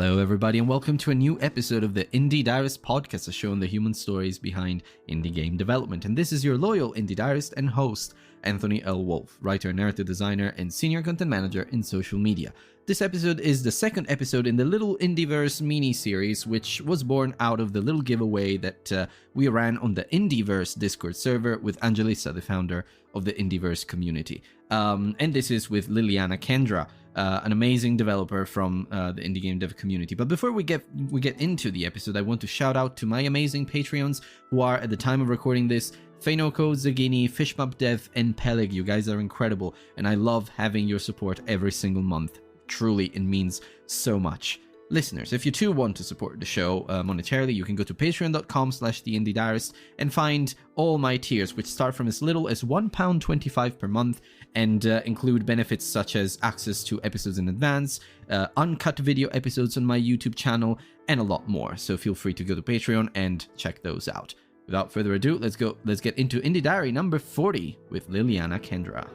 Hello, everybody, and welcome to a new episode of the Indie Diarist podcast, a show on the human stories behind indie game development. And this is your loyal Indie Diarist and host, Anthony L. Wolf, writer, narrative designer, and senior content manager in social media. This episode is the second episode in the little Indieverse mini-series, which was born out of the little giveaway that we ran on the Indieverse Discord server with Angelisa, the founder of the Indieverse community. And this is with Lilliana Kendra, an amazing developer from the indie game dev community. But before we get into the episode, I want to shout out to my amazing Patreons who are, at the time of recording this, Feinoko, Zagini, Fishmap Dev, and Peleg. You guys are incredible, and I love having your support every single month. Truly, it means so much. Listeners, if you too want to support the show monetarily, you can go to patreon.com/theindiediarist and find all my tiers, which start from as little as £1.25 per month and include benefits such as access to episodes in advance, uncut video episodes on my YouTube channel, and a lot more. So feel free to go to Patreon and check those out. Without further ado, let's get into Indie Diary number 40 with Lilliana Kendra.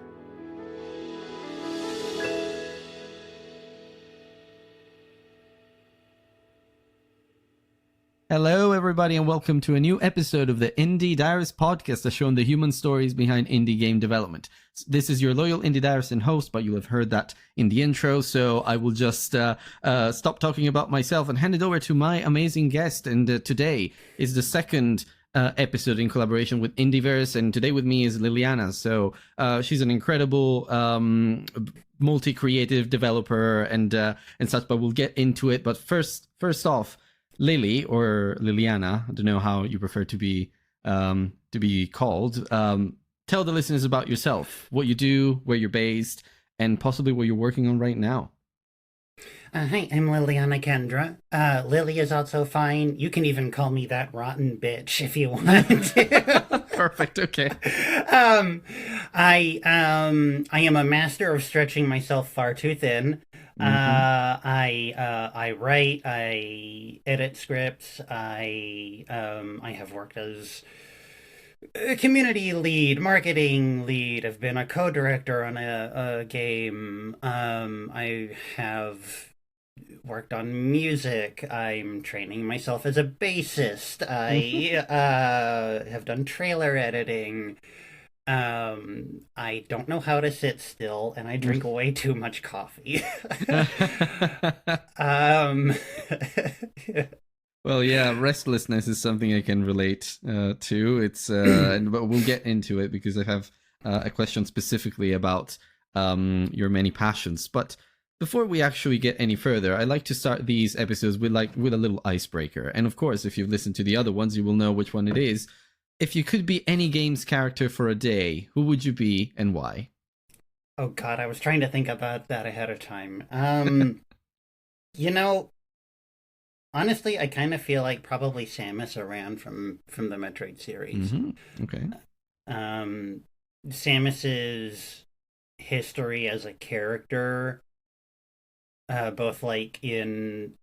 Hello, everybody, and welcome to a new episode of the Indie Diarist podcast, a show on the human stories behind indie game development. This is your loyal Indie Diarist and host, but you'll have heard that in the intro, so I will just stop talking about myself and hand it over to my amazing guest. And today is the second episode in collaboration with Indieverse, and today with me is Lilliana. So she's an incredible multi-creative developer and such, but we'll get into it. But first off, Lily, or Lilliana, I don't know how you prefer to be called. Tell the listeners about yourself, what you do, where you're based, and possibly what you're working on right now. Hi, I'm Lilliana Kendra. Lily is also fine. You can even call me that rotten bitch if you want to. Perfect. Okay. I am a master of stretching myself far too thin. I write, I edit scripts, I have worked as a community lead, marketing lead, I've been a co-director on a game, I have worked on music, I'm training myself as a bassist, I have done trailer editing. I don't know how to sit still, and I drink way too much coffee. Well, yeah, restlessness is something I can relate to. It's but we'll get into it because I have a question specifically about your many passions. But before we actually get any further, I like to start these episodes with a little icebreaker. And of course, if you've listened to the other ones, you will know which one it is. If you could be any game's character for a day, who would you be and why? Oh God, I was trying to think about that ahead of time. Honestly, I kind of feel like probably Samus Aran from the Metroid series. Mm-hmm. Okay. Samus's history as a character, both like in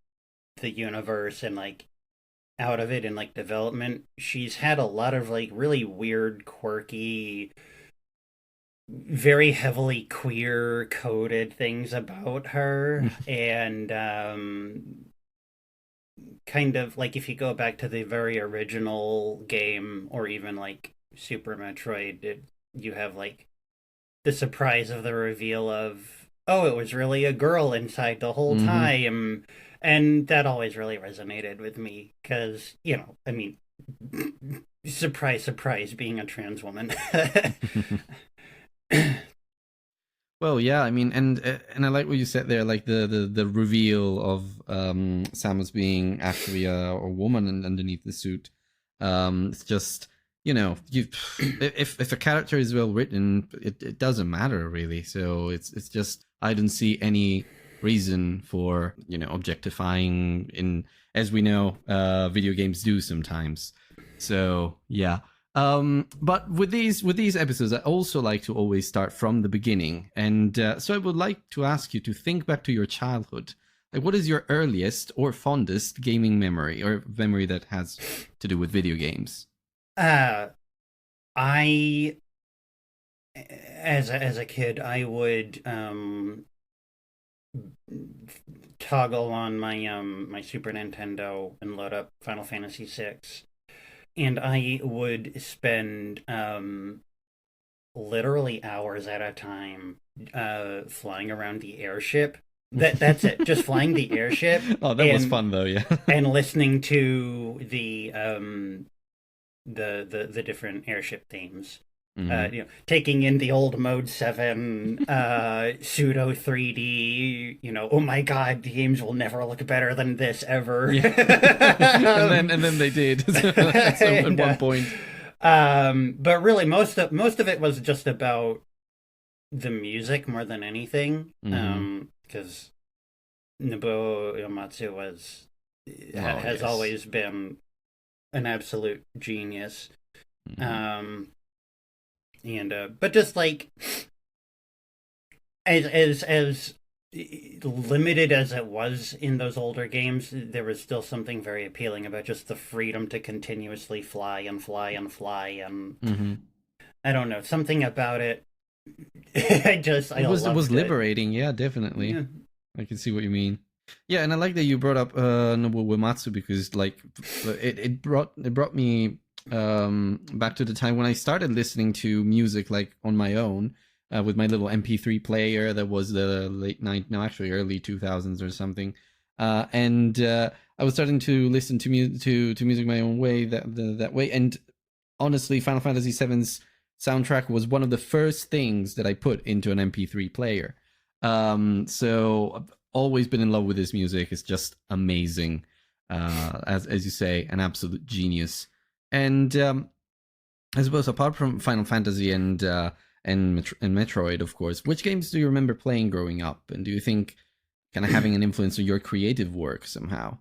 the universe and like out of it in like development, she's had a lot of like really weird, quirky, very heavily queer coded things about her. And kind of like if you go back to the very original game or even like Super Metroid, you have like the surprise of the reveal of, oh, it was really a girl inside the whole time. And that always really resonated with me because, I mean, surprise, surprise, being a trans woman. Well, yeah, I mean, and I like what you said there, like the reveal of Samus being actually a woman underneath the suit. It's just, if a character is well written, it doesn't matter really. So it's just I don't see any reason for objectifying in, as we know, video games do sometimes. So yeah. But with these episodes, I also like to always start from the beginning, and so I would like to ask you to think back to your childhood. Like, what is your earliest or fondest gaming memory, or memory that has to do with video games? I, as a kid, I would toggle on my Super Nintendo and load up Final Fantasy VI, and I would spend literally hours at a time flying around the airship. That's it, just flying the airship. Oh, that was fun though, yeah. And listening to the different airship themes. Taking in the old Mode 7 pseudo 3D, oh my god, the games will never look better than this ever. Yeah. and then they did. So at one point. But really most of it was just about the music more than anything. Because Nobuo Uematsu has always been an absolute genius. But just like as limited as it was in those older games, there was still something very appealing about just the freedom to continuously fly and fly and fly, and I don't know, something about it. It was liberating, yeah, definitely. Yeah. I can see what you mean. Yeah, and I like that you brought up Nobuo Uematsu, because like it brought me back to the time when I started listening to music like on my own with my little MP3 player that was the early 2000s or something, and I was starting to listen to music my own way that way. And honestly, Final Fantasy VII's soundtrack was one of the first things that I put into an MP3 player. So I've always been in love with this music. It's just amazing, as you say, an absolute genius. And I suppose apart from Final Fantasy and Metroid, of course, which games do you remember playing growing up, and do you think kind of having an influence on your creative work somehow?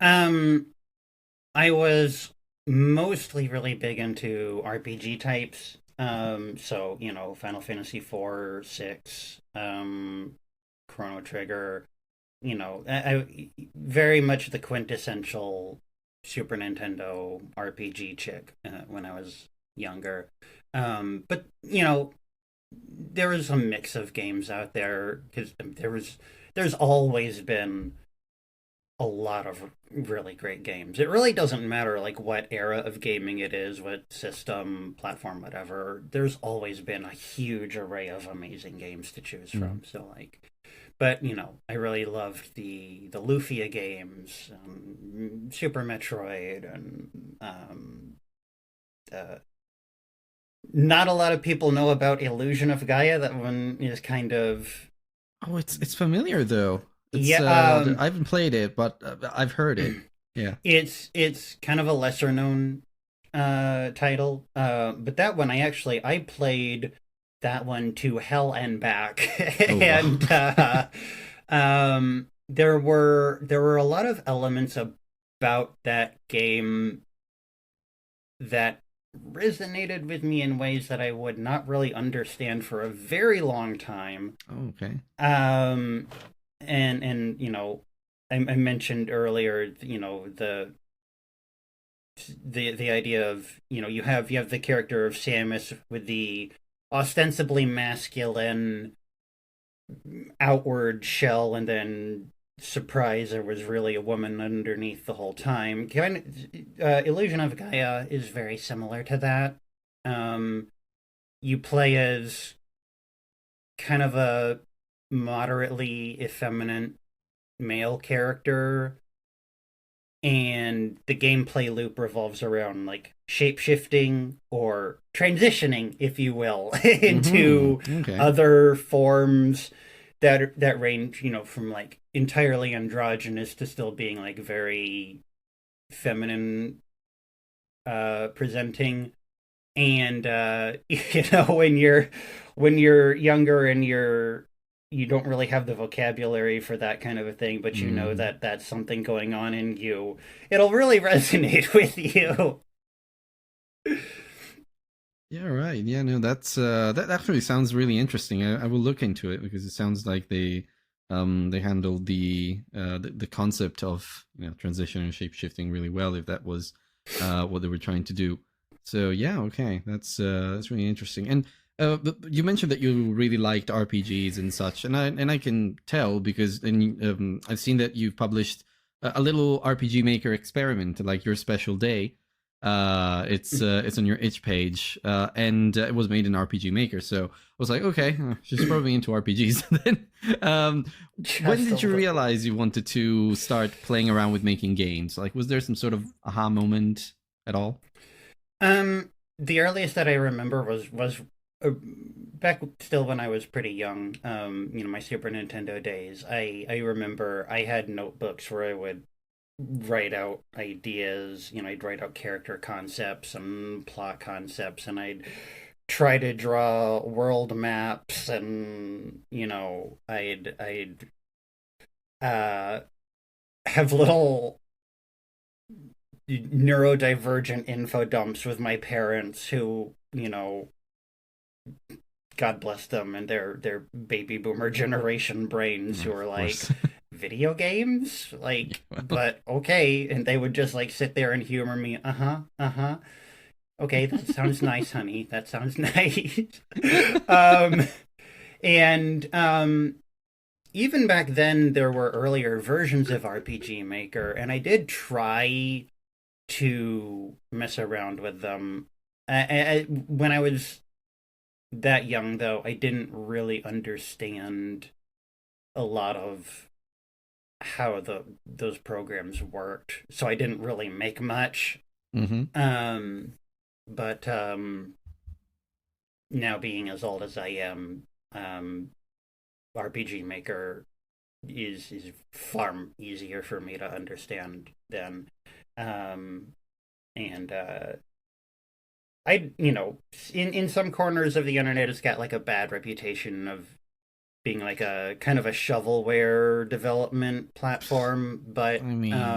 I was mostly really big into RPG types. So Final Fantasy 4, 6, Chrono Trigger. I very much the quintessential Super Nintendo RPG chick when I was younger. But there was a mix of games out there, because there's always been a lot of really great games. It really doesn't matter like what era of gaming it is, what system, platform, whatever. There's always been a huge array of amazing games to choose from. So like, but I really loved the Lufia games, Super Metroid, and not a lot of people know about Illusion of Gaia. That one is kind of... Oh, it's familiar though. Yeah, I haven't played it, but I've heard it. Yeah, it's kind of a lesser known title, but that one I played that one to hell and back. And there were a lot of elements about that game that resonated with me in ways that I would not really understand for a very long time. Oh, okay. And I mentioned earlier, the idea of, you have the character of Samus with the ostensibly masculine outward shell, and then surprise, there was really a woman underneath the whole time. Illusion of Gaia is very similar to that. You play as kind of a moderately effeminate male character, and the gameplay loop revolves around like shape-shifting or transitioning, if you will, into other forms that range, from like entirely androgynous to still being like very feminine presenting. And when you're younger and you don't really have the vocabulary for that kind of a thing, but that that's something going on in you, it'll really resonate with you. Yeah, right. Yeah, no, that actually sounds really interesting. I will look into it, because it sounds like they handled the concept of transition and shape shifting really well, if that was what they were trying to do. So yeah, okay, that's really interesting. And But you mentioned that you really liked RPGs and such, and I can tell because I've seen that you've published a little RPG Maker experiment, like your special day. It's on your itch page, and it was made in RPG Maker. So I was like, okay, she's probably into RPGs. Then, um, when Just a did you little. realize you wanted to start playing around with making games? Like, was there some sort of aha moment at all? Um, the earliest that I remember was back still when I was pretty young. My Super Nintendo days. I remember I had notebooks where I would write out ideas. I'd write out character concepts and plot concepts, and I'd try to draw world maps, and I'd uh have little neurodivergent info dumps with my parents who, God bless them and their baby boomer generation brains who Of are like, course. video games? Yeah, Like, well, but okay. And they would just like sit there and humor me. Uh-huh, uh-huh. Okay, that sounds nice, honey. That sounds nice. um and even back then there were earlier versions of RPG Maker, and I did try to mess around with them. When I was that young, though, I didn't really understand a lot of how those programs worked, so I didn't really make much. mm-hmm. Um, but now being as old as I am, RPG Maker is far easier for me to understand than um, and in some corners of the internet, it's got like a bad reputation of being like a kind of a shovelware development platform. I But mean,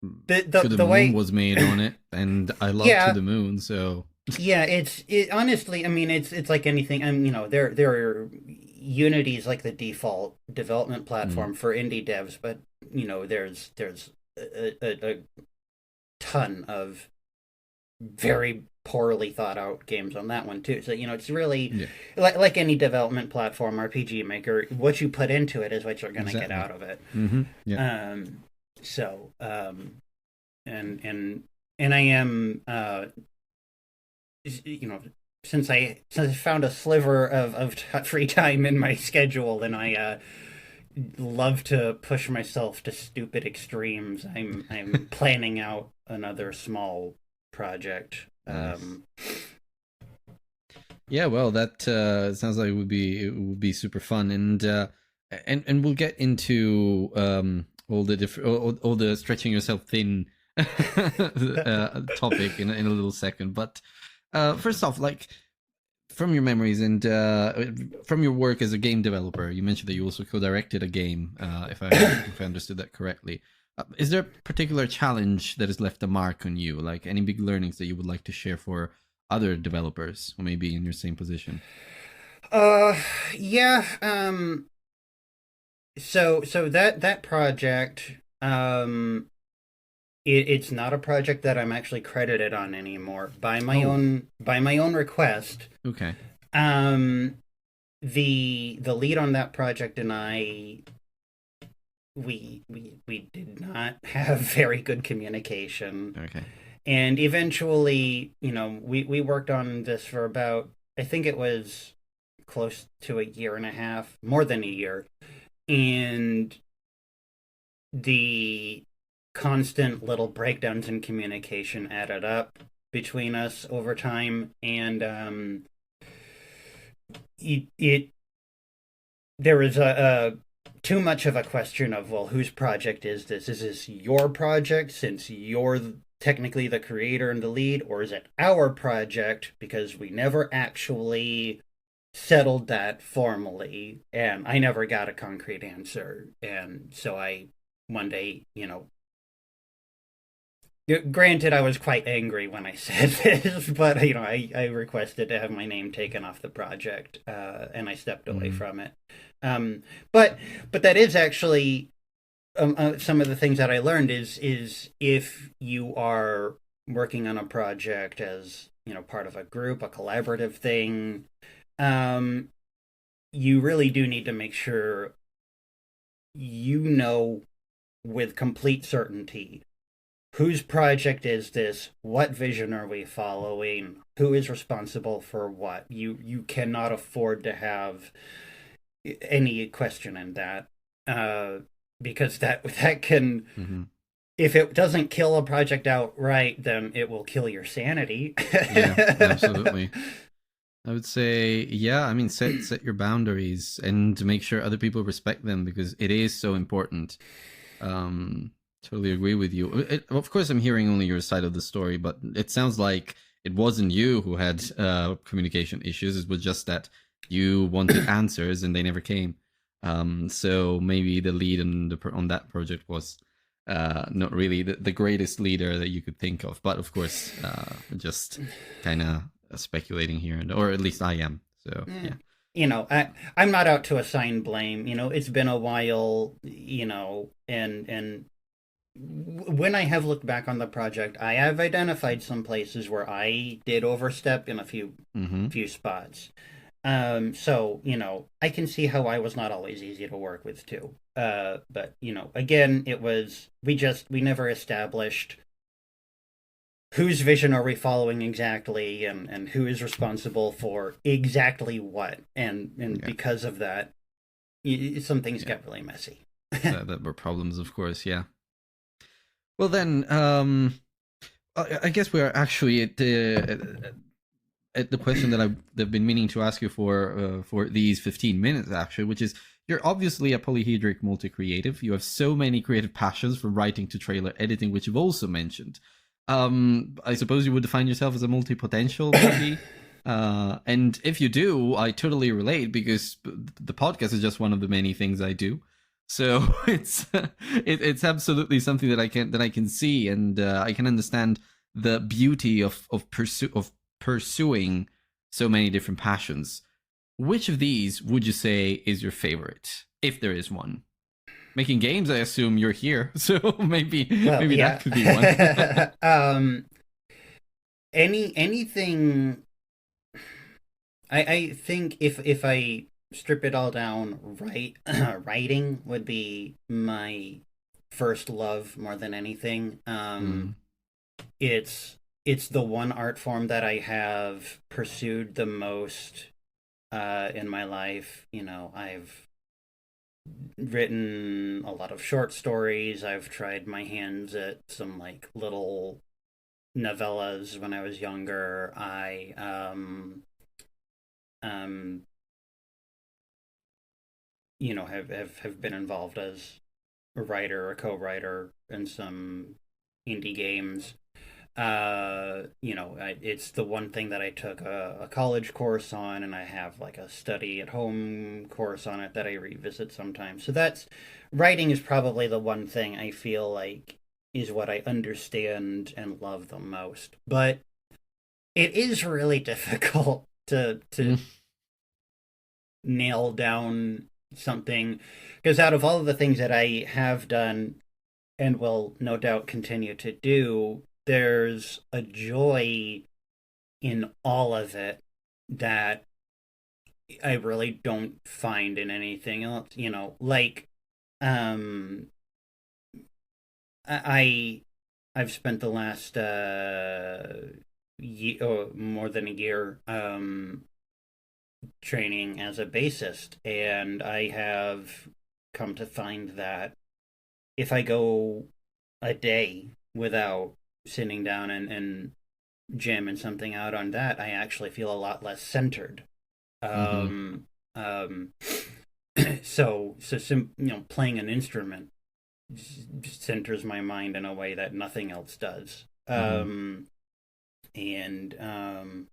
the To the the Moon way, was made on it, and I love To yeah, the Moon, so yeah, it honestly, I mean, it's like anything. There are Unity's like the default development mm, platform for indie devs, but there's a ton of very poorly thought out games on that one too. So it's really yeah, like any development platform, RPG Maker. What you put into it is what you're going to get exactly. out of it. Yeah, Um, so and I am you know since I found a sliver of free time in my schedule, then I love to push myself to stupid extremes. I'm planning out another small project. nice. Yeah, well, that sounds like it would be super fun, and we'll get into all the different all the stretching yourself thin topic in a little second. But first off, like from your memories and from your work as a game developer, you mentioned that you also co-directed a game. If I understood that correctly, is there a particular challenge that has left a mark on you? Like any big learnings that you would like to share for other developers who may be in your same position? uh, yeah. So that project, it's not a project that I'm actually credited on anymore Oh, by my own request. okay. Um, the lead on that project and I, we did not have very good communication, Okay. and eventually, we worked on this for about, I think it was close to a year and a half, more than a year, and the constant little breakdowns in communication added up between us over time, and it there was a too much of a question of, well, whose project is this? Is this your project since you're technically the creator and the lead, or is it our project because we never actually settled that formally, and I never got a concrete answer. And so I one day, granted, I was quite angry when I said this, but I requested to have my name taken off the project, and I stepped away Mm, from it. Um, but that is actually some of the things that I learned is if you are working on a project as, part of a group, a collaborative thing, um, you really do need to make sure you know with complete certainty whose project is this, what vision are we following, who is responsible for what. You cannot afford to have any question in that, uh, because that can, Hmm. if it doesn't kill a project outright, then it will kill your sanity. Yeah, absolutely. I would say, yeah, I mean, set your boundaries and make sure other people respect them because it is so important. Um, totally agree with you. Of course, I'm hearing only your side of the story, but it sounds like it wasn't you who had communication issues. It was just that you wanted answers and they never came. So maybe the lead on that project was not really the greatest leader that you could think of. But of course, just kind of speculating here, or at least I am. So yeah. I'm not out to assign blame. It's been a while. And when I have looked back on the project, I have identified some places where I did overstep in a few Mm-hmm. few spots. So, I can see how I was not always easy to work with too. But, again, we never established whose vision are we following exactly, and who is responsible for exactly what. And Yeah. because of that, some things Yeah. get really messy. That were problems, of course. Yeah. Well, then, I guess we are actually at the question that I've been meaning to ask you for these 15 minutes, actually, which is you're obviously a polyhedric multi-creative. You have so many creative passions from writing to trailer editing, which you've also mentioned. I suppose you would define yourself as a multi-potential, maybe. And if you do, I totally relate because the podcast is just one of the many things I do. So it's absolutely something that I can see, and I can understand the beauty of pursuing so many different passions. Which of these would you say is your favorite, if there is one? Making games, I assume you're here, so Well, maybe that yeah. could be one. Anything. I think if I strip it all down, writing would be my first love more than anything. Mm, It's the one art form that I have pursued the most in my life. I've written a lot of short stories. I've tried my hands at some like little novellas when I was younger. I um have been involved as a writer, a co-writer in some indie games. It's the one thing that I took a college course on, and I have like a study at home course on it that I revisit sometimes. So that's writing is probably the one thing I feel like is what I understand and love the most. But it is really difficult to mm, nail down something, because out of all of the things that I have done and will no doubt continue to do, there's a joy in all of it that I really don't find in anything else. Like um I I've spent the last more than a year training as a bassist, and I have come to find that if I go a day without sitting down and jamming something out on that, I actually feel a lot less centered. mm-hmm, Um, um, playing an instrument centers my mind in a way that nothing else does. mm-hmm. And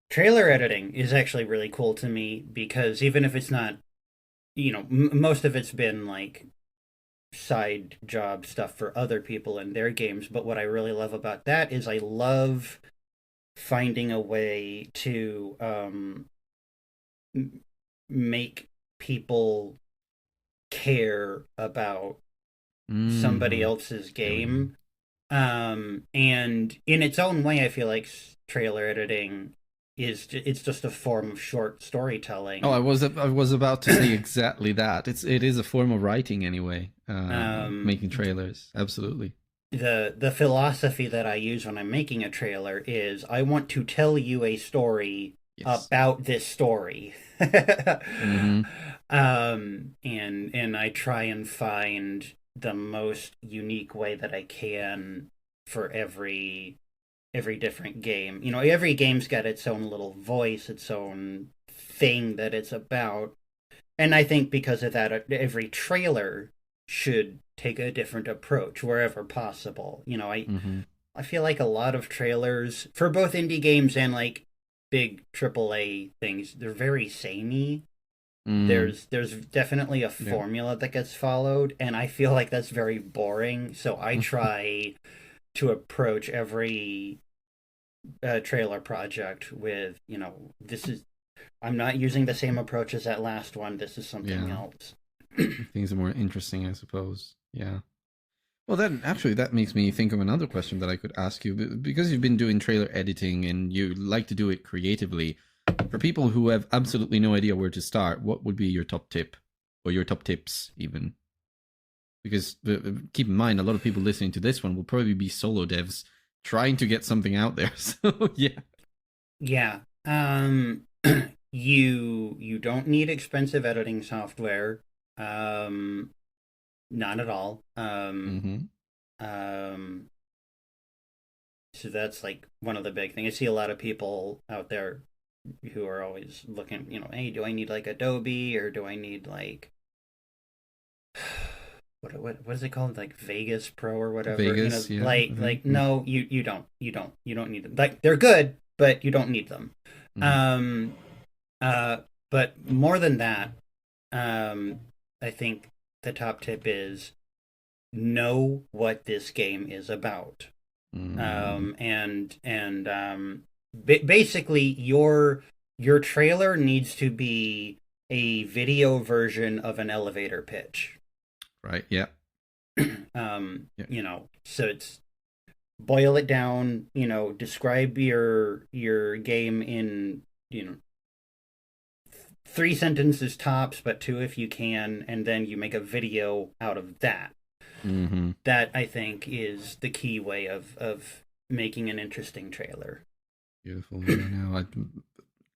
Trailer editing is actually really cool to me because even if it's not, most of it's been like side job stuff for other people in their games. But what I really love about that is I love finding a way to make people care about somebody Mm-hmm. else's See what you mean. game And in its own way, I feel like trailer editing it's just a form of short Oh, storytelling. I was about to say exactly that. It is a form of writing anyway. Um, Making trailers, absolutely. the philosophy that I use when I'm making a trailer is I want to tell you a story Yes. about this story. Mm-hmm. And I try and find the most unique way that I can for every different game. You know, every game's got its own little voice, its own thing that it's about. And I think because of that, every trailer should take a different approach wherever possible. You know, Mm-hmm. I feel like a lot of trailers for both indie games and like big AAA things, they're very samey. Mm. There's definitely a Yeah. formula that gets followed, and I feel like that's very boring. So I try to approach every trailer project with, you know, this is I'm not using the same approach as that last one. This is something Yeah. else. Things are more interesting, I suppose. Yeah. Well, then actually, that makes me think of another question that I could ask you because you've been doing trailer editing and you like to do it creatively. For people who have absolutely no idea where to start, what would be your top tip or your top tips, even? Because keep in mind, a lot of people listening to this one will probably be solo devs trying to get something out there. So, yeah. Yeah. You don't need expensive editing software. Um, Not at all. Mm-hmm. Um, so that's like one of the big things. I see a lot of people out there who are always looking, you know, hey, do I need like Adobe or do I need like what is it called, like Vegas Pro or whatever? You know, Vegas, yeah, I think. no, you don't need them. Like they're good, but you don't need them. Mm-hmm. Um, uh, but more than that, um, I think the top tip is know what this game is about. Mm-hmm. Basically your trailer needs to be a video version of an elevator pitch. Right, yeah. Yeah. You know, so it's boil it down, you know, describe your game in, you know, three sentences tops, but two if you can, and then you make a video out of that. Mm-hmm. That I think is the key way of making an interesting trailer. Beautiful. Yeah, no,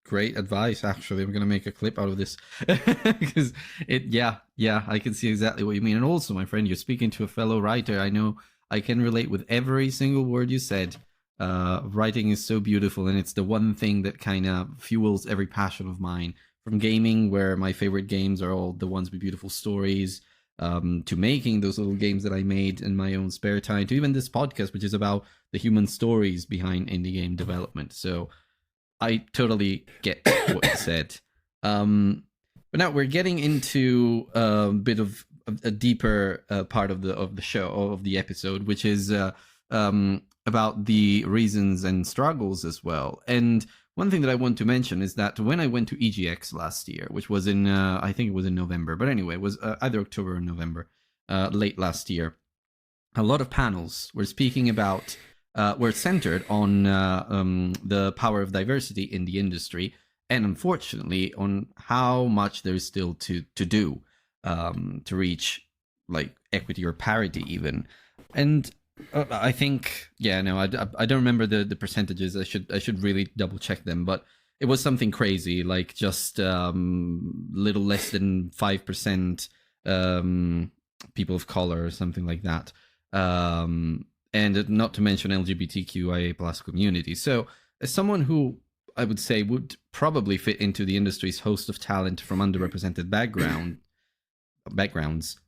great advice. Actually, I'm gonna make a clip out of this because yeah, I can see exactly what you mean. And also, my friend, you're speaking to a fellow writer. I know I can relate with every single word you said. Writing is so beautiful, and it's the one thing that kind of fuels every passion of mine. From gaming, where my favorite games are all the ones with beautiful stories, to making those little games that I made in my own spare time, to even this podcast, which is about the human stories behind indie game development. So I totally get what you said. Um, but now we're getting into a bit of a deeper part of the show of the episode, which is about the reasons and struggles as well. And one thing that I want to mention is that when I went to EGX last year, which was in I think it was in November, but anyway, it was either October or November, late last year. A lot of panels were speaking about were centered on the power of diversity in the industry, and unfortunately on how much there's still to do to reach like equity or parity even. And I think yeah, no, I don't remember the percentages. I should really double check them, but it was something crazy, like just little less than 5% people of color or something like that, and not to mention LGBTQIA plus community. So, as someone who I would say would probably fit into the industry's host of talent from underrepresented backgrounds,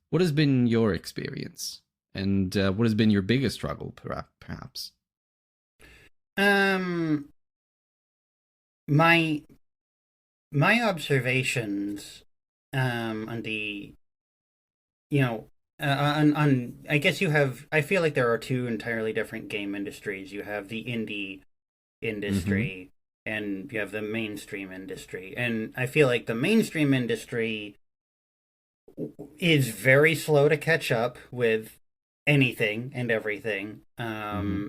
what has been your experience, and what has been your biggest struggle, perhaps? Um, my my observations on the you know on I guess you have I feel like there are two entirely different game industries. You have the indie Mm-hmm. industry and you have the mainstream industry. And I feel like the mainstream industry is very slow to catch up with anything and everything. Mm-hmm.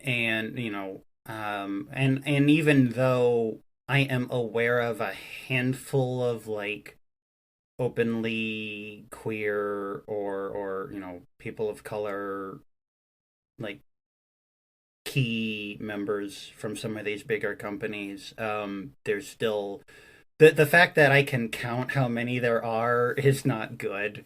And and even though I am aware of a handful of like openly queer or people of color, like key members from some of these bigger companies, there's still the fact that I can count how many there are is not good.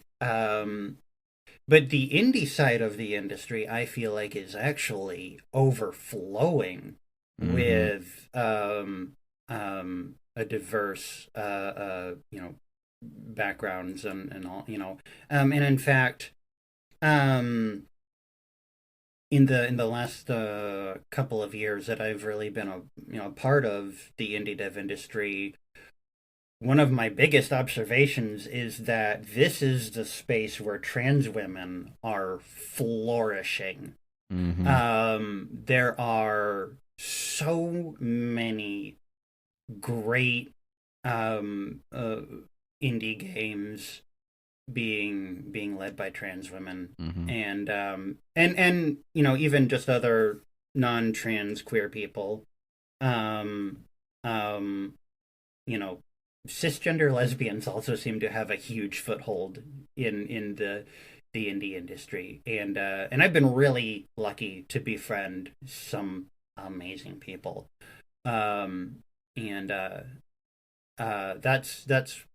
But the indie side of the industry, I feel like, is actually overflowing Mm-hmm. with a diverse, backgrounds and all, and in fact, um, in the last couple of years that I've really been a part of the indie dev industry, one of my biggest observations is that this is the space where trans women are flourishing. Mm-hmm. There are so many great um, uh, indie games being led by trans women, Mm-hmm. and even just other non-trans queer people. Um, um, you know, cisgender lesbians also seem to have a huge foothold in the indie industry, and I've been really lucky to befriend some amazing people. Um, and that's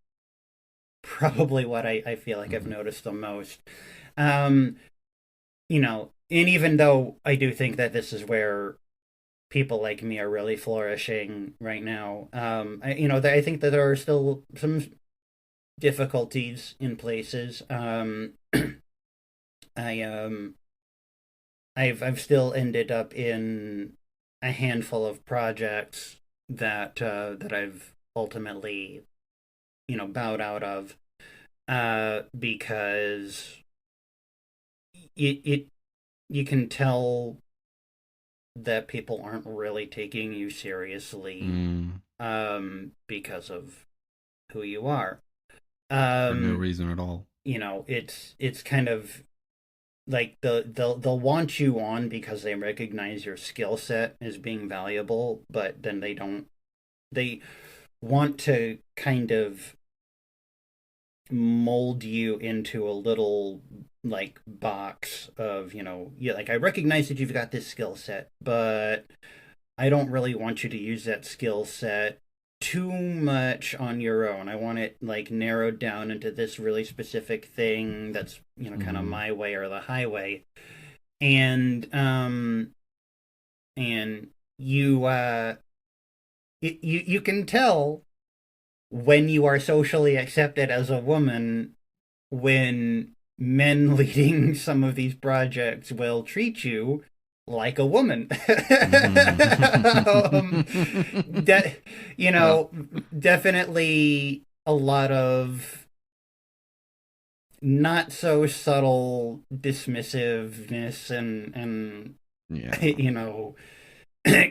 probably what I feel like I've Mm-hmm. noticed the most. Um, and even though I do think that this is where people like me are really flourishing right now, I think that there are still some difficulties in places. I I've still ended up in a handful of projects that I've ultimately bowed out of because it you can tell that people aren't really taking you seriously Mm. because of who you are. For no Um, reason at all. it's kind of like they'll want you on because they recognize your skill set as being valuable, but then they want to kind of mold you into a little like box of yeah, like I recognize that you've got this skill set, but I don't really want you to use that skill set too much on your own. I want it like narrowed down into this really specific thing that's kind of Mm-hmm. my way or the highway. And you you can tell when you are socially accepted as a woman when men leading some of these projects will treat you like a woman. Mm-hmm. De- Yeah. definitely a lot of not so subtle dismissiveness and Yeah. you know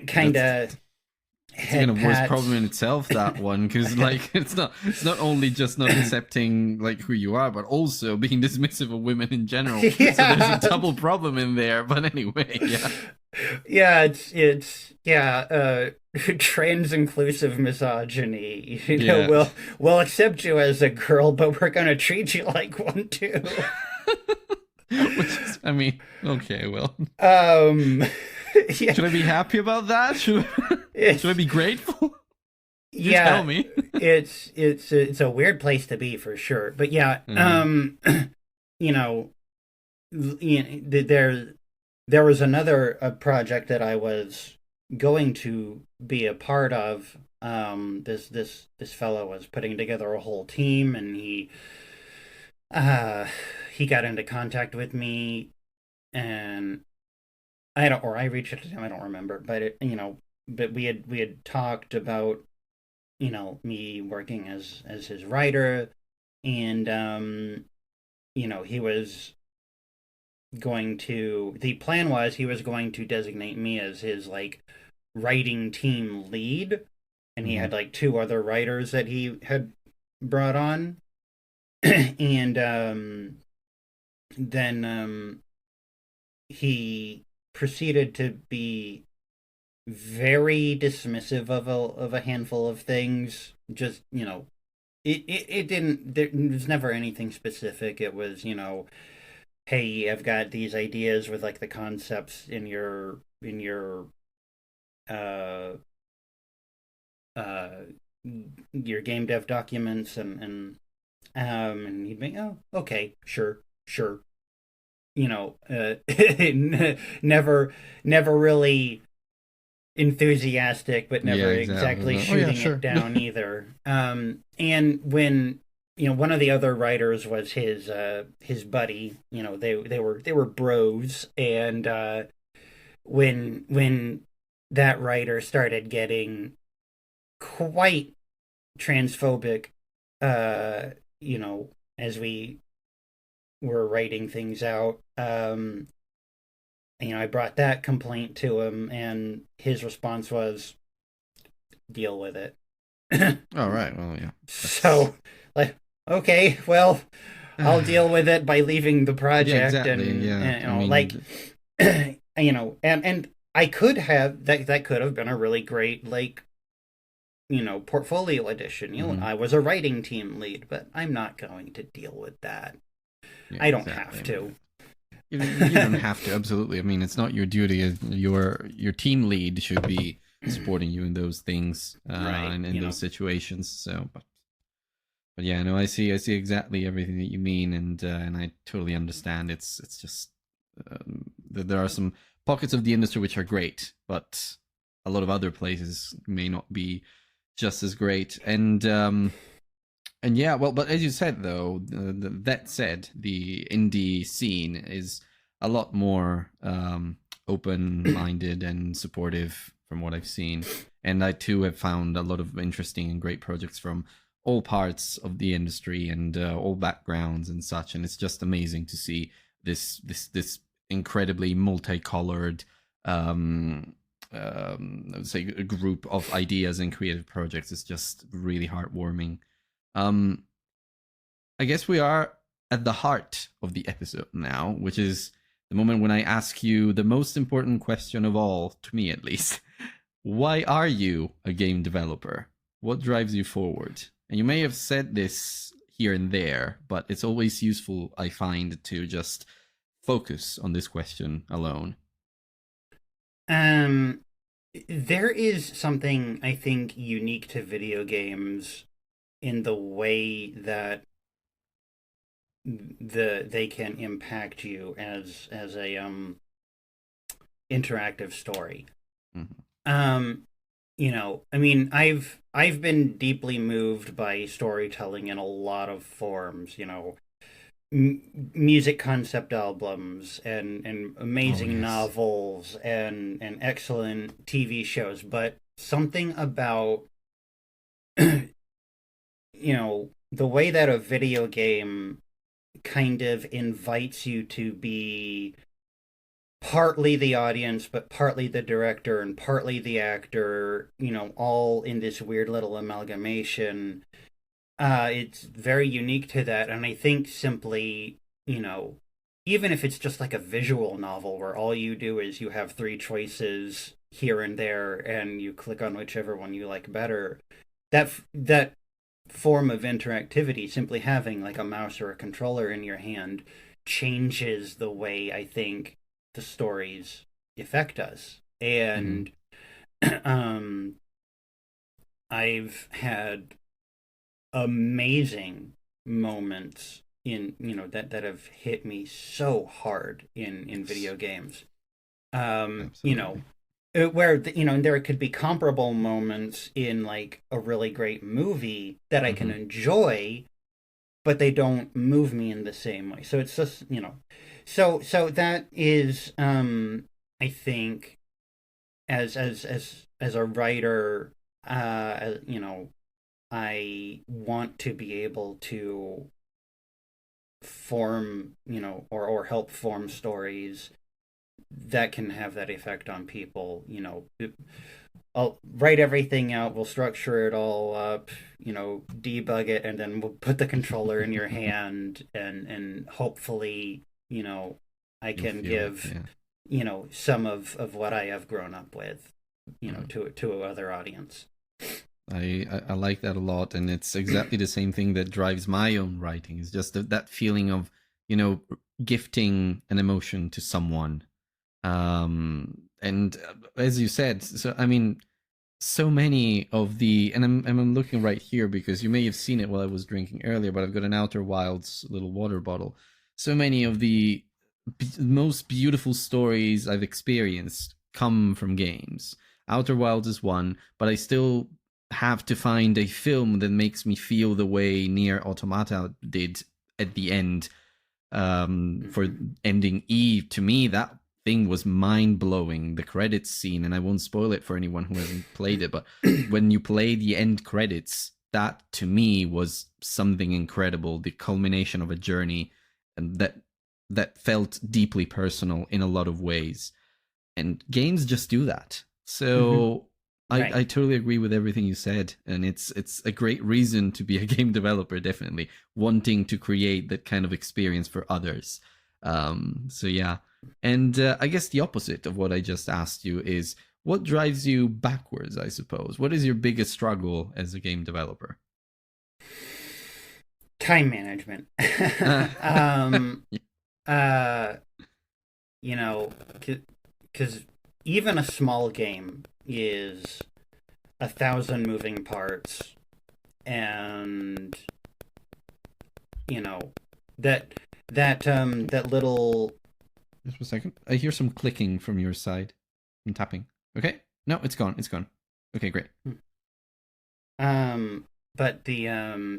kind That's of it's even a head worse problem in pats. itself, that one, because like it's not only just not accepting like who you are, but also being dismissive of women in general. So there's a Yeah. double problem in there. But anyway, yeah. Yeah, it's yeah, trans inclusive misogyny. Yeah. We'll accept you as a girl, but we're gonna treat you like one too. Which is, I mean, okay, well, Um, yeah, should I be happy about that? Should I it's be grateful? You tell yeah, me. it's a weird place to be for sure. But yeah, Mm-hmm. you know, there was another project that I was going to be a part of. This fellow was putting together a whole team, and uh he got into contact with me, and I reached out to him. I don't remember, but but we had talked about me working as his writer, and he was the plan was he was going to designate me as his like writing team lead, and he Mm-hmm. had like two other writers that he had brought on. And then he proceeded to be very dismissive of a handful of things. Just, it didn't, there was never anything specific. It was, hey, I've got these ideas with like the concepts in uh uh your game dev documents, and he'd be, oh, okay, sure, sure. Never never really enthusiastic, but Yeah, never exactly. exactly Oh yeah, shooting it sure. down either. And when one of the other writers was his buddy. They were bros, and when that writer started getting quite transphobic, uh, as we were writing things out, I brought that complaint to him, and his response was, "Deal with it." All right. Well, yeah. That's So, like, okay, well, I'll deal yeah, with it by leaving the project, exactly. and, Yeah. I like, mean, and I could have that could have been a really great, like, portfolio addition. mhm. I was a writing team lead, but I'm not going to deal with that. Yeah, I don't exactly. have I to. mean, you don't have to. Absolutely. I mean, it's not your duty. Your team lead should be supporting you in those things, Right, and in those situations. So, but yeah, no, I see exactly everything that you mean, and I totally understand. It's just there are some pockets of the industry which are great, but a lot of other places may not be just as great. And yeah, well, but as you said though, that said, the indie scene is a lot more open-minded and supportive from what I've seen, and I too have found a lot of interesting and great projects from all parts of the industry and all backgrounds and such. And it's just amazing to see this incredibly multicolored I would say a group of ideas and creative projects. It's just really heartwarming. um, I guess we are at the heart of the episode now, which is the moment when I ask you the most important question of all, to me at least. Why are you a game developer? What drives you forward? And you may have said this here and there, but it's always useful, I find, to just focus on this question alone. Um, there is something I think unique to video games in the way that they can impact you as a interactive story. Mm-hmm. Um, I mean, I've been deeply moved by storytelling in a lot of forms. Music concept albums, and Oh, amazing yes. novels, and excellent TV shows, but something about the way that a video game kind of invites you to be partly the audience, but partly the director and partly the actor, all in this weird little amalgamation. It's very unique to that. And I think simply, you know, even if it's just like a visual novel where all you do is you have three choices here and there and you click on whichever one you like better, that form of interactivity, simply having like a mouse or a controller in your hand, changes the way I think the stories affect us. Mm-hmm. And um, I've had amazing moments in that have hit me so hard in Yes, video games. Um, you know, absolutely. where there could be comparable moments in like a really great movie that I can Mm-hmm. enjoy, but they don't move me in the same way. So it's just, so that is, I think, as a writer, I want to be able to form, or help form stories that can have that effect on people. I'll write everything out, we'll structure it all up, debug it, and then we'll put the controller in your hand, and hopefully I You'll can feel it, give, yeah. some of what I have grown up with, Mm. to other audience. I like that a lot, and it's exactly the same thing that drives my own writing. Is just that feeling of you know gifting an emotion to someone. And as you said, so I mean, so many of the and I'm looking right here because you may have seen it while I was drinking earlier, but I've got an Outer Wilds little water bottle. So many of the most beautiful stories I've experienced come from games. Outer Wilds is one, but I still have to find a film that makes me feel the way Near Automata did at the end, for Mm-hmm. ending Eve. To me, that thing was mind blowing. The credits scene, and I won't spoil it for anyone who hasn't played it, but when you play the end credits, that to me was something incredible. The culmination of a journey, and that felt deeply personal in a lot of ways. And games just do that. Mm-hmm. So Right. I totally agree with everything you said, and it's a great reason to be a game developer. Definitely wanting to create that kind of experience for others. So yeah, and I guess the opposite of what I just asked you is what drives you backwards. I suppose. What is your biggest struggle as a game developer? Time management. Yeah. Uh, you know, because even a small game is 1,000 moving parts, and you know that that little. Just a second. I hear some clicking from your side. I'm tapping. Okay. No, it's gone. It's gone. Okay, great. um but the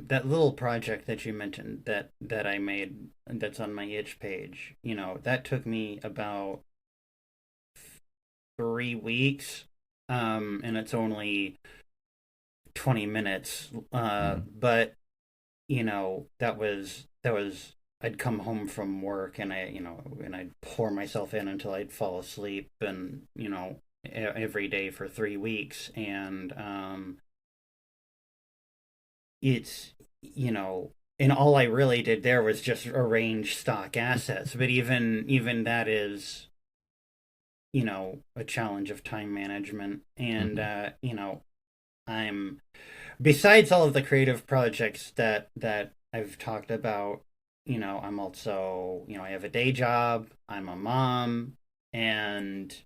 that little project that you mentioned that I made, that's on my itch page, that took me about 3 weeks, and it's only 20 minutes, Mm. but that was I'd come home from work, and I'd pour myself in until I'd fall asleep, and every day for 3 weeks. And it's and all I really did there was just arrange stock assets, but even that is a challenge of time management. And Mm-hmm. I'm besides all of the creative projects that I've talked about, I'm also, I have a day job, I'm a mom, and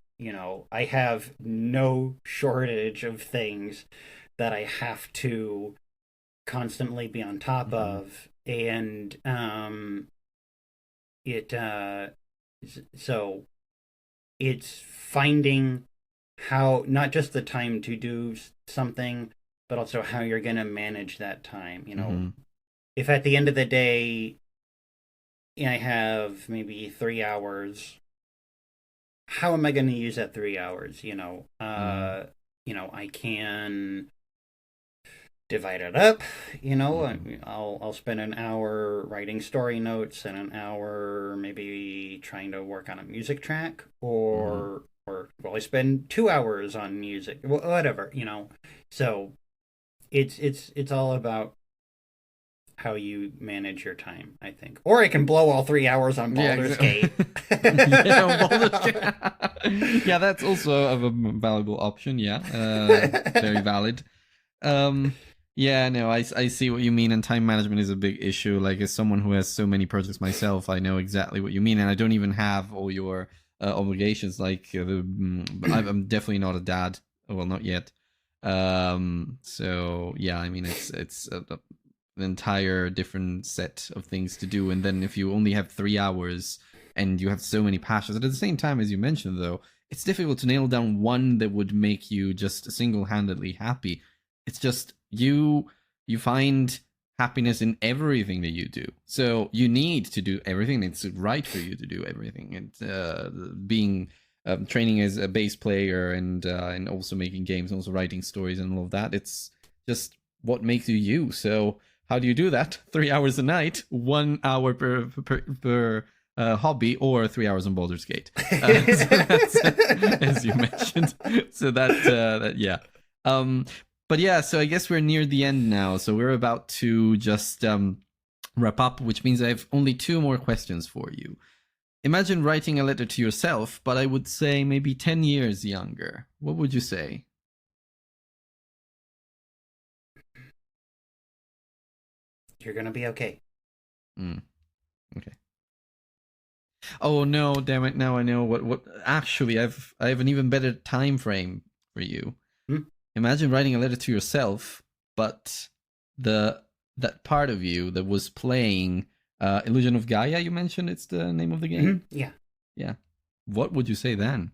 I have no shortage of things that I have to constantly be on top Mm-hmm. of. And it so it's finding how, not just the time to do something, but also how you're going to manage that time. Mm-hmm. If at the end of the day I have maybe 3 hours, how am I going to use that 3 hours? Mm-hmm. I can divide it up. Mm-hmm. I'll spend an hour writing story notes and an hour maybe trying to work on a music track, Mm-hmm. or well, I spend 2 hours on music, whatever. So it's all about how you manage your time, I think. Or I can blow all 3 hours on Yeah, Baldur's Gate. exactly. Yeah, yeah, that's also a valuable option. Yeah, very valid. Um, yeah, no, I see what you mean, and time management is a big issue. Like, as someone who has so many projects myself, I know exactly what you mean, and I don't even have all your obligations. Like, I'm definitely not a dad. Well, not yet. So yeah, I mean, it's an entire different set of things to do, and then if you only have 3 hours and you have so many passions, at the same time, as you mentioned, though, it's difficult to nail down one that would make you just single-handedly happy. It's just you find happiness in everything that you do, so you need to do everything. It's right for you to do everything. And being training as a bass player, and also making games, and also writing stories and all of that, it's just what makes you you. So how do you do that? 3 hours a night, 1 hour per hobby, or 3 hours on Baldur's Gate. So that's as you mentioned. So that yeah. Um, but yeah, so I guess we're near the end now. So we're about to just wrap up, which means I have only two more questions for you. imagine writing a letter to yourself, but I would say maybe 10 years younger. What would you say? You're gonna be okay. Okay. Oh no, damn it! Now I know what. Actually, I have an even better time frame for you. Hmm? Imagine writing a letter to yourself, but the that part of you that was playing Illusion of Gaia. You mentioned it's the name of the game. Yeah. Yeah. What would you say then?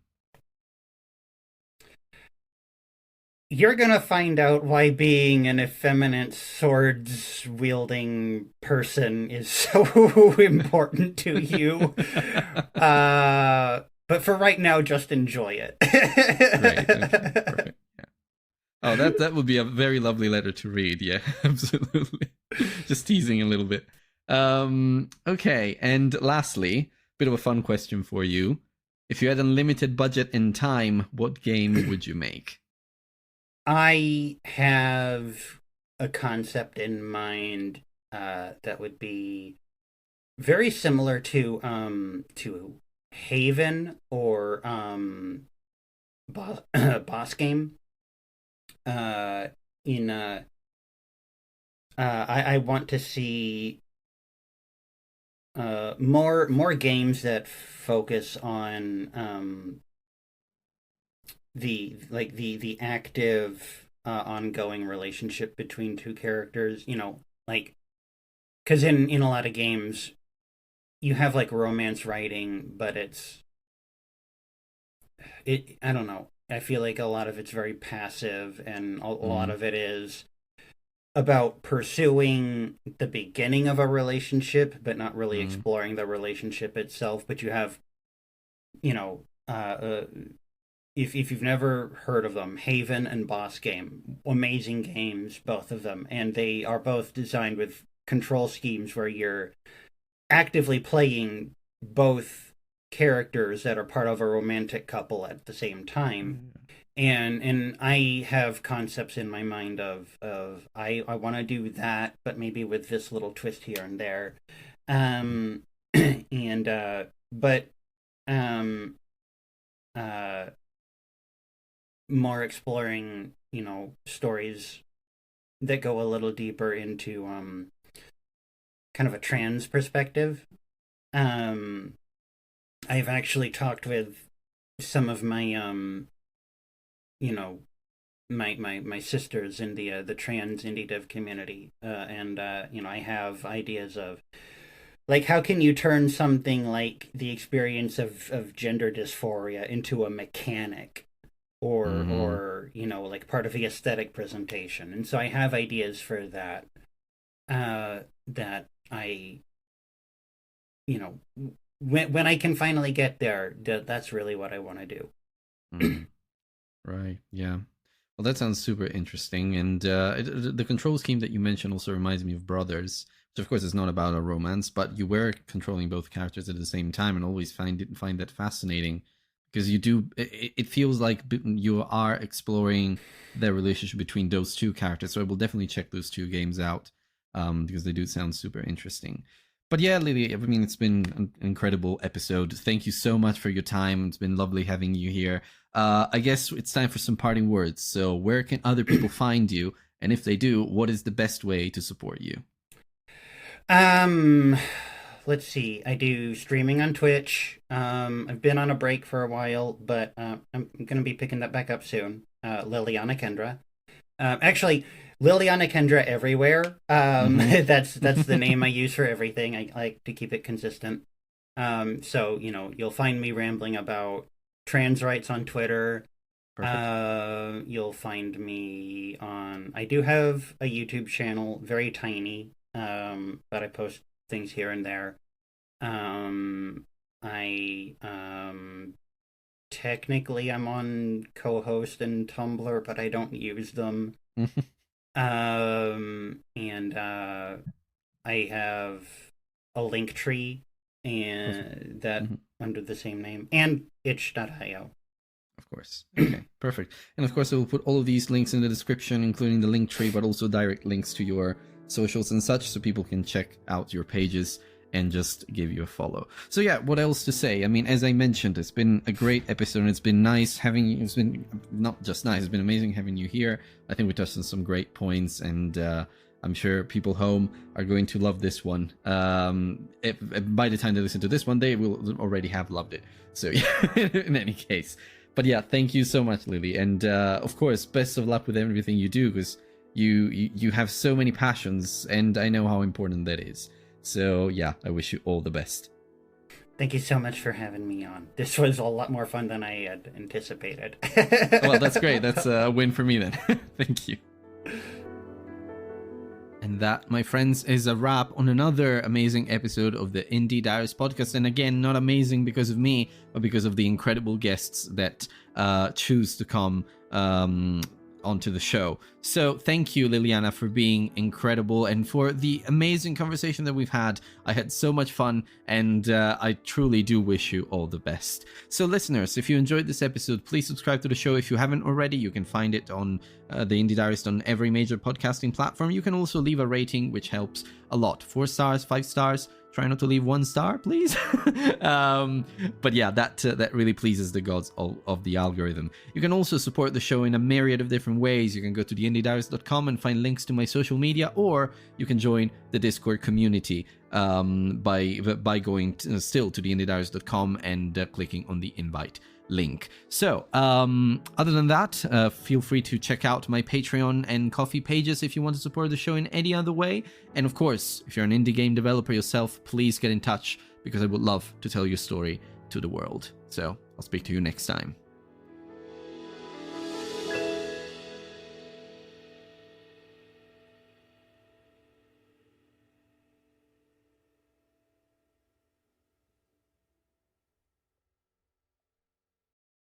You're gonna find out why being an effeminate swords wielding person is so important to you. But for right now, just enjoy it. Great. Okay. Perfect. Yeah. Oh, that would be a very lovely letter to read. Yeah, absolutely. Just teasing a little bit. Okay, and lastly, bit of a fun question for you. If you had unlimited budget and time, what game would you make? I have a concept in mind that would be very similar to Haven or Boss Game. In I want to see more games that focus on the active ongoing relationship between two characters. You know, like because in a lot of games you have like romance writing, but it I don't know. I feel like a lot of it's very passive, and a lot Mm, of it is about pursuing the beginning of a relationship, but not really mm, exploring the relationship itself. But you have, you know, if you've never heard of them, Haven and Boss Game, amazing games, both of them, and they are both designed with control schemes where you're actively playing both characters that are part of a romantic couple at the same time. And I have concepts in my mind of I want to do that, but maybe with this little twist here and there. um and but um uh more exploring, you know, stories that go a little deeper into kind of a trans perspective. um I've actually talked with some of my you know, my sisters in the trans indie dev community, and you know, I have ideas of like how can you turn something like the experience of gender dysphoria into a mechanic, mm-hmm. or you know, like part of the aesthetic presentation. And so I have ideas for that, that I, you know, when I can finally get there, that's really what I want to do. Mm. Right. Yeah. Well, that sounds super interesting. And the control scheme that you mentioned also reminds me of Brothers, which of course is not about a romance, but you were controlling both characters at the same time, and always find that fascinating because you do. It feels like you are exploring the relationship between those two characters. So I will definitely check those two games out, because they do sound super interesting. But yeah, Lily, I mean, it's been an incredible episode. Thank you so much for your time. It's been lovely having you here. I guess it's time for some parting words. So, where can other people find you? And if they do, what is the best way to support you? Um, let's see. I do streaming on Twitch. I've been on a break for a while, but I'm going to be picking that back up soon. Lilliana Kendra. Actually, Lilliana Kendra everywhere. Mm-hmm. That's the name I use for everything. I like to keep it consistent. So you know, you'll find me rambling about trans rights on Twitter. Perfect. You'll find me on. I do have a YouTube channel, very tiny, but I post things here and there. I technically I'm on co-host and Tumblr, but I don't use them. And I have a link tree Perfect. and that Mm-hmm. under the same name, and itch.io. Of course. Okay, perfect. And of course, I will put all of these links in the description, including the link tree, but also direct links to your socials and such, so people can check out your pages. and just give you a follow. So yeah, what else to say? I mean, as I mentioned, it's been a great episode, and it's been nice having you. It's been not just nice, it's been amazing having you here. I think we touched on some great points, and I'm sure people home are going to love this one. If by the time they listen to this one, they will already have loved it. So yeah, in any case. But yeah, thank you so much, Lily. And of course, best of luck with everything you do, because you have so many passions, and I know how important that is. So yeah, I wish you all the best. Thank you so much for having me on. This was a lot more fun than I had anticipated. Well, that's great. That's a win for me then. Thank you. And that, my friends, is a wrap on another amazing episode of the Indie Diaries podcast. And again, not amazing because of me, but because of the incredible guests that choose to come onto the show. So thank you, Liliana, for being incredible and for the amazing conversation that we've had. I had so much fun, and I truly do wish you all the best. So listeners, if you enjoyed this episode, please subscribe to the show if you haven't already. You can find it on the Indie Diarist on every major podcasting platform. You can also leave a rating, which helps a lot. 4 stars, 5 stars. Try not to leave 1 star, please. But yeah, that really pleases the gods of the algorithm. You can also support the show in a myriad of different ways. You can go to theindiediarist.com and find links to my social media, or you can join the Discord community by going still to theindiediarist.com and clicking on the invite link. So other than that, feel free to check out my Patreon and Ko-fi pages if you want to support the show in any other way. And of course, if you're an indie game developer yourself, please get in touch, because I would love to tell your story to the world. So I'll speak to you next time.